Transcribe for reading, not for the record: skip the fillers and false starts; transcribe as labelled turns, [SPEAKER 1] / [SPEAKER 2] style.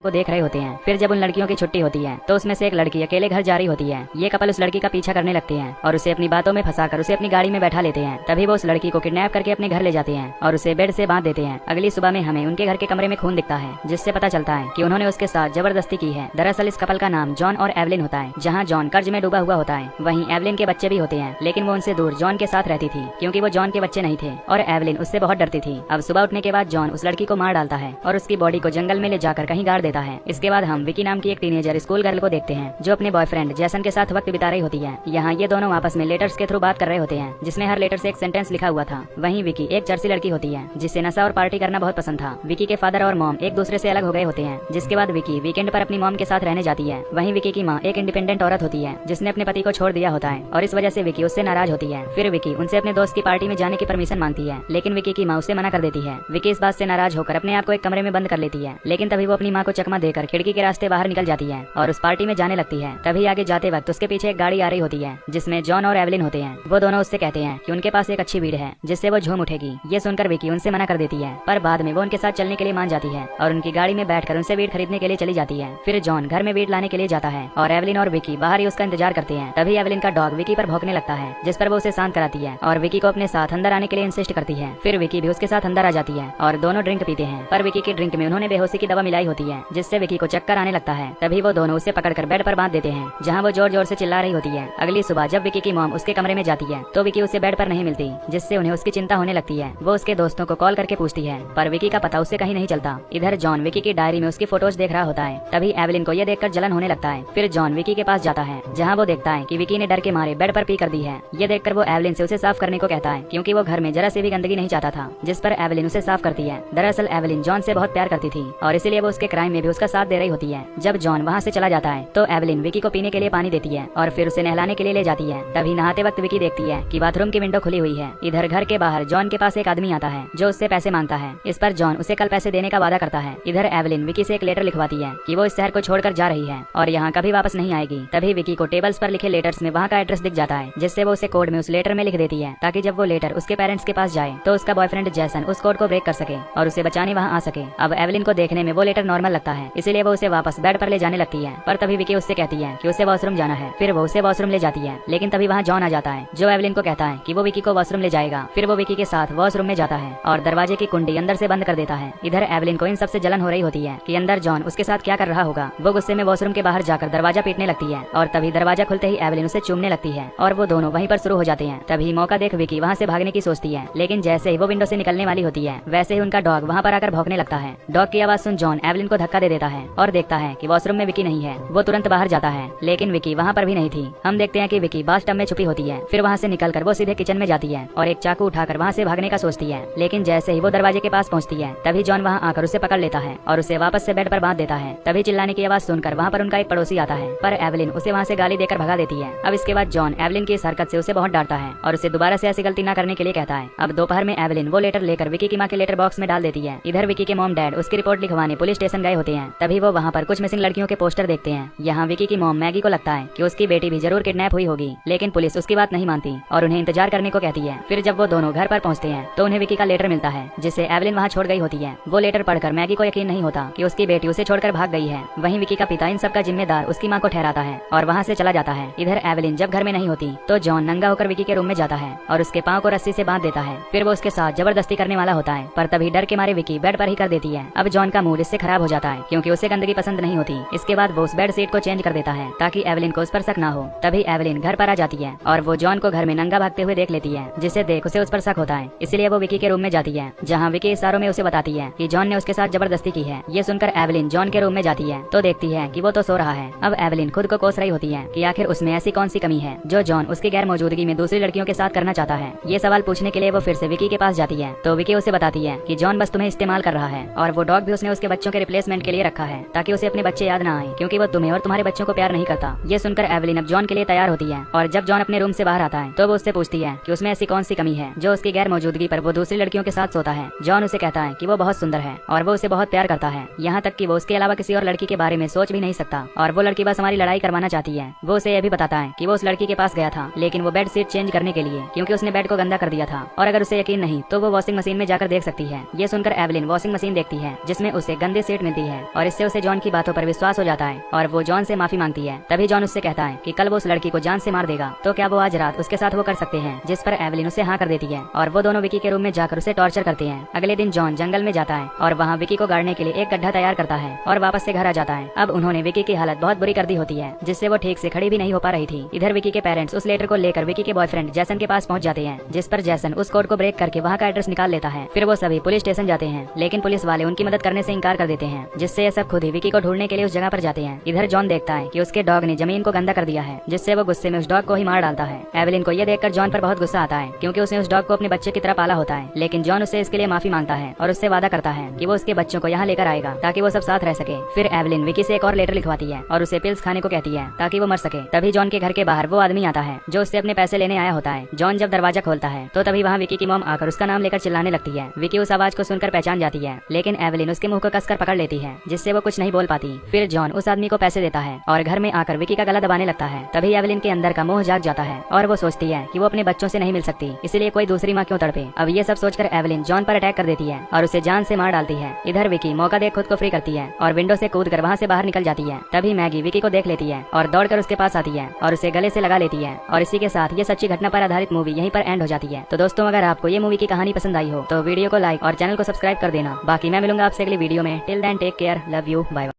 [SPEAKER 1] को देख रहे होते हैं। फिर जब उन लड़कियों की छुट्टी होती है तो उसमें से एक लड़की अकेले घर जा रही होती है। ये कपल उस लड़की का पीछा करने लगते हैं और उसे अपनी बातों में फंसाकर उसे अपनी गाड़ी में बैठा लेते हैं। तभी वो उस लड़की को किडनैप करके अपने घर ले जाते हैं और उसे बेड से बांध देते हैं। अगली सुबह में हमें उनके घर के कमरे में खून दिखता है, जिससे पता चलता है कि उन्होंने उसके साथ जबरदस्ती की है। दरअसल इस कपल का नाम जॉन और एवलिन होता है। जहाँ जॉन कर्ज में डूबा हुआ होता है, वहीं एवलिन के बच्चे भी होते हैं, लेकिन वो उनसे दूर जॉन के साथ रहती थी क्योंकि वो जॉन के बच्चे नहीं थे और एवलिन उससे बहुत डरती थी। अब सुबह उठने के बाद जॉन उस लड़की को मार डालता है और उसकी बॉडी को जंगल में ले जाकर कहीं गाड़ देता है। इसके बाद हम विकी नाम की एक टीनेजर स्कूल गर्ल को देखते हैं जो अपने बॉयफ्रेंड जैसन के साथ वक्त बिता रही होती है। यहाँ ये दोनों आपस में लेटर्स के थ्रू बात कर रहे होते हैं, जिसमें हर लेटर से एक सेंटेंस लिखा हुआ था। वहीं विकी एक चर्सी लड़की होती है जिसे नशा और पार्टी करना बहुत पसंद था। विकी के फादर और मॉम एक दूसरे से अलग हो गए होते हैं, जिसके बाद विकी वीकेंड पर अपनी मॉम के साथ रहने जाती है। वहीं विकी की माँ एक इंडिपेंडेंट औरत होती है जिसने अपने पति को छोड़ दिया होता है और इस वजह से विकी उससे नाराज होती है। फिर विकी उनसे अपने दोस्त की पार्टी में जाने की परमिशन मांगती है, लेकिन विकी की माँ उसे मना कर देती है। विकी इस बात से नाराज होकर अपने आप को एक कमरे में बंद कर लेती है, लेकिन तभी वो अपनी माँ को चकमा देकर खिड़की के रास्ते बाहर निकल जाती है और उस पार्टी में जाने लगती है। तभी आगे जाते वक्त उसके पीछे एक गाड़ी आ रही होती है जिसमें जॉन और एवलिन होते हैं। वो दोनों उससे कहते हैं कि उनके पास एक अच्छी भीड़ है जिससे वो झूम उठेगी। ये सुनकर विकी उनसे मना कर देती है, पर बाद में वो उनके साथ चलने के लिए मान जाती है और उनकी गाड़ी में बैठकर उनसे वीड खरीदने के लिए चली जाती है। फिर जॉन घर में वीड लाने के लिए जाता है और एवलिन और विकी बाहर ही उसका इंतजार करते हैं। तभी एवलिन का डॉग विकी पर भौंकने लगता है, जिस पर वो उसे शांत कराती है और विकी को अपने साथ अंदर आने के लिए इंसिस्ट करती है। फिर विकी भी उसके साथ अंदर आ जाती है और दोनों ड्रिंक पीते हैं, पर विकी की ड्रिंक में उन्होंने बेहोशी की दवा मिलाई होती है, जिससे विकी को चक्कर आने लगता है। तभी वो दोनों उसे पकड़कर बेड पर बांध देते हैं, जहाँ वो जोर जोर से चिल्ला रही होती है। अगली सुबह जब विकी की मॉम उसके कमरे में जाती है तो विकी उसे बेड पर नहीं मिलती, जिससे उन्हें उसकी चिंता होने लगती है। वो उसके दोस्तों को कॉल करके पूछती है, पर विकी का पता उससे कहीं नहीं चलता। इधर जॉन विकी की डायरी में उसकी फोटोज देख रहा होता है। तभी एवलिन को यह देखकर जलन होने लगता है। फिर जॉन विकी के पास जाता है, जहाँ वो देखता है कि विकी ने डर के मारे बेड पर पी कर दी है। ये देखकर वो एवलिन से उसे साफ करने को कहता है, क्योंकि वो घर में जरा से भी गंदगी नहीं चाहता था, जिस पर एवलिन उसे साफ करती है। दरअसल एवलिन जॉन से बहुत प्यार करती थी और इसीलिए वो उसके क्राइम में भी उसका साथ दे रही होती है। जब जॉन वहाँ से चला जाता है तो एवलिन विकी को पीने के लिए पानी देती है और फिर उसे नहलाने के लिए ले जाती है। तभी नहाते वक्त विकी देखती है कि बाथरूम की विंडो खुली हुई है। इधर घर के बाहर जॉन के पास एक आदमी आता है जो उससे पैसे मांगता है। इस पर जॉन उसे कल पैसे देने का वादा करता है। इधर एवलिन विकी से एक लेटर लिखवाती है कि वो इस शहर को छोड़कर जा रही है और यहाँ कभी वापस नहीं आएगी। तभी विकी को टेबल्स पर लिखे लेटर्स में वहाँ का एड्रेस दिख जाता है, जिससे वो उसे कोड में उस लेटर में लिख देती है, ताकि जब वो लेटर उसके पेरेंट्स के पास जाए तो उसका बॉयफ्रेंड जैसन उस कोड को ब्रेक कर सके और उसे बचाने वहाँ आ सके। अब एवलिन को देखने में वो लेटर नॉर्मल लगता है, इसीलिए वो उसे वापस बेड पर ले जाने लगती है। पर तभी विकी उससे कहती है कि उसे वॉशरूम जाना है। फिर वो उसे वॉशरूम ले जाती है, लेकिन तभी वहाँ जॉन आ जाता है जो एवलिन को कहता है कि वो विकी को वॉशरूम ले जाएगा। फिर वो विकी के साथ वॉशरूम में जाता है और दरवाजे की कुंडी अंदर से बंद कर देता है। इधर एवलिन को इन सबसे जलन हो रही होती है कि अंदर जॉन उसके साथ क्या कर रहा होगा। वो गुस्से में वॉशरूम के बाहर जाकर दरवाजा पीटने लगती है और तभी दरवाजा खुलते ही एवलिन उसे चूमने लगती है और वो दोनों वहीं पर शुरू हो जाते हैं। तभी मौका देख विकी वहाँ से भागने की सोचती है, लेकिन जैसे ही वो विंडो से निकलने वाली होती है वैसे ही उनका डॉग वहाँ पर आकर भौंकने लगता है। डॉग की आवाज सुन जॉन एवलिन को धक्का दे देता है और देखता है कि वॉशरूम में विकी नहीं है। वो तुरंत बाहर जाता है, लेकिन विकी वहाँ पर भी नहीं थी। हम देखते हैं कि विकी बाथटब में छुपी होती है। फिर वहाँ से निकलकर वो सीधे किचन में जाती है और एक चाकू उठाकर वहाँ से भागने का सोचती है, लेकिन जैसे ही वो दरवाजे के पास पहुँचती है तभी जॉन वहाँ आकर उसे पकड़ लेता है और उसे वापस से बेड पर बांध देता है। तभी चिल्लाने की आवाज सुनकर वहाँ पर उनका एक पड़ोसी आता है, पर एवलिन उसे वहाँ से गाली देकर भगा देती है। अब इसके बाद जॉन एवलिन की इस हरकत से उसे बहुत डांटता है और उसे दोबारा से ऐसी गलती न करने के लिए कहता है। अब दोपहर में एवलिन वो लेटर लेकर विकी की माँ के लेटर बॉक्स में डाल देती है। इधर विकी के मॉम डैड उसकी रिपोर्ट लिखवाने पुलिस स्टेशन गए होते हैं। तभी वो वहाँ पर कुछ मिसिंग लड़कियों के पोस्टर देखते हैं। यहाँ विकी की मॉम मैगी को लगता है कि उसकी बेटी भी जरूर किडनैप हुई होगी, लेकिन पुलिस उसकी बात नहीं मानती और उन्हें इंतजार करने को कहती है। फिर जब वो दोनों घर पर पहुँचते हैं तो उन्हें विकी का लेटर मिलता है, जिसे एवलिन वहाँ छोड़ गई होती है। वो लेटर पढ़कर मैगी को यकीन नहीं होता कि उसकी बेटी उसे छोड़कर भाग गई है। वहीं विकी का पिता इन सब का जिम्मेदार उसकी माँ को ठहराता है और वहाँ से चला जाता है। इधर एवलिन जब घर में नहीं होती तो जॉन नंगा होकर विकी के रूम में जाता है और उसके पाँव को रस्सी से बांध देता है। फिर वो उसके साथ जबरदस्ती करने वाला होता है, पर तभी डर के मारे विकी बेड पर ही कर देती है। अब जॉन का मूड इससे खराब हो जाता है क्योंकि उसे गंदगी पसंद नहीं होती। इसके बाद वो उस बेड सीट को चेंज कर देता है ताकि एवलिन को उस पर शक ना हो। तभी एवलिन घर पर आ जाती है और वो जॉन को घर में नंगा भागते हुए देख लेती है, जिसे देख उसे उस पर शक होता है। इसलिए वो विकी के रूम में जाती है, जहाँ विकी इशारों में उसे बताती है कि जॉन ने उसके साथ जबरदस्ती की है। ये सुनकर एवलिन जॉन के रूम में जाती है तो देखती है कि वो तो सो रहा है। अब एवलिन खुद को कोस रही होती है कि आखिर उसमें ऐसी कौन सी कमी है जो जॉन उसकी गैर मौजूदगी में दूसरी लड़कियों के साथ करना चाहता है। ये सवाल पूछने के लिए वो फिर से विकी के पास जाती है तो विकी उसे बताती है कि जॉन बस तुम्हें इस्तेमाल कर रहा है और वो डॉग भी उसने उसके बच्चों के रिप्लेसमेंट के लिए रखा है ताकि उसे अपने बच्चे याद ना आए, क्योंकि वो तुम्हें और तुम्हारे बच्चों को प्यार नहीं करता। ये सुनकर एवलिन अब जॉन के लिए तैयार होती है और जब जॉन अपने रूम से बाहर आता है तो वो उससे पूछती है कि उसमें ऐसी कौन सी कमी है जो उसकी गैर मौजूदगी पर वो दूसरी लड़कियों के साथ सोता है। जॉन उसे कहता है कि वो बहुत सुंदर है और वो उसे बहुत प्यार करता है, यहाँ तक कि वो उसके अलावा किसी और लड़की के बारे में सोच भी नहीं सकता और वो लड़की बस हमारी लड़ाई करवाना चाहती है। वो उसे यह भी बताता है कि वो उस लड़की के पास गया था, लेकिन वो बेड सीट चेंज करने के लिए, क्योंकि उसने बेड को गंदा कर दिया था और अगर उसे यकीन नहीं तो वो वॉशिंग मशीन में जाकर देख सकती है। ये सुनकर एवलिन वॉशिंग मशीन देखती है जिसमें उसे गंदी सीट मिलती है है और इससे उसे जॉन की बातों पर विश्वास हो जाता है और वो जॉन से माफी मांगती है। तभी जॉन उससे कहता है कि कल वो उस लड़की को जान से मार देगा, तो क्या वो आज रात उसके साथ वो कर सकते हैं, जिस पर एवलिन उसे हाँ कर देती है और वो दोनों विकी के रूम में जाकर उसे टॉर्चर करते हैं। अगले दिन जॉन जंगल में जाता है और वहाँ विकी को गाड़ने के लिए एक गड्ढा तैयार करता है और वापस से घर आ जाता है। अब उन्होंने विकी की हालत बहुत बुरी कर दी होती है, जिससे वो ठीक से खड़ी भी नहीं हो पा रही थी। इधर विकी के पेरेंट्स उस लेटर को लेकर विकी के बॉयफ्रेंड जैसन के पास पहुंच जाते हैं, जिस पर जैसन उस कोड को ब्रेक करके वहाँ का एड्रेस निकाल लेता है। फिर वो सभी पुलिस स्टेशन जाते हैं, लेकिन पुलिस वाले उनकी मदद करने से इनकार कर देते हैं, जिससे ये सब खुद ही विकी को ढूंढने के लिए उस जगह पर जाते हैं। इधर जॉन देखता है कि उसके डॉग ने जमीन को गंदा कर दिया है, जिससे वो गुस्से में उस डॉग को ही मार डालता है। एवलिन को ये देखकर जॉन पर बहुत गुस्सा आता है, क्योंकि उसने उस डॉग को अपने बच्चे की तरह पाला होता है। लेकिन जॉन उससे इसके लिए माफी मांगता है और उससे वादा करता है कि वो उसके बच्चों को यहाँ लेकर आएगा ताकि वो सब साथ रह सके। फिर एवलिन विकी से एक और लेटर लिखवाती है और उसे पिल्स खाने को कहती है ताकि वो मर सके। तभी जॉन के घर के बाहर वो आदमी आता है जो उससे अपने पैसे लेने आया होता है। जॉन जब दरवाजा खोलता है तो तभी वहाँ विकी की मॉम आकर उसका नाम लेकर चिल्लाने लगती है। विकी उस आवाज को सुनकर पहचान जाती है, लेकिन एवलिन उसके मुंह को कसकर पकड़ लेती है, जिससे वो कुछ नहीं बोल पाती। फिर जॉन उस आदमी को पैसे देता है और घर में आकर विकी का गला दबाने लगता है। तभी एवलिन के अंदर का मोह जाग जाता है और वो सोचती है कि वो अपने बच्चों से नहीं मिल सकती, इसलिए कोई दूसरी माँ क्यों तड़पे। अब ये सब सोचकर एवलिन जॉन पर अटैक कर देती है और उसे जान से मार डालती है। इधर विकी मौका देख खुद को फ्री करती है और विंडो से कूदकर वहाँ से बाहर निकल जाती है। तभी मैगी विकी को देख लेती है और दौड़कर उसके पास आती है और उसे गले से लगा लेती है। और इसी के साथ ये सच्ची घटना पर आधारित मूवी यहीं पर एंड हो जाती है। तो दोस्तों, अगर आपको ये मूवी की कहानी पसंद आई हो तो वीडियो को लाइक और चैनल को सब्सक्राइब कर देना। बाकी मैं मिलूंगा आपसे अगली वीडियो में। Till then take care, love you, bye.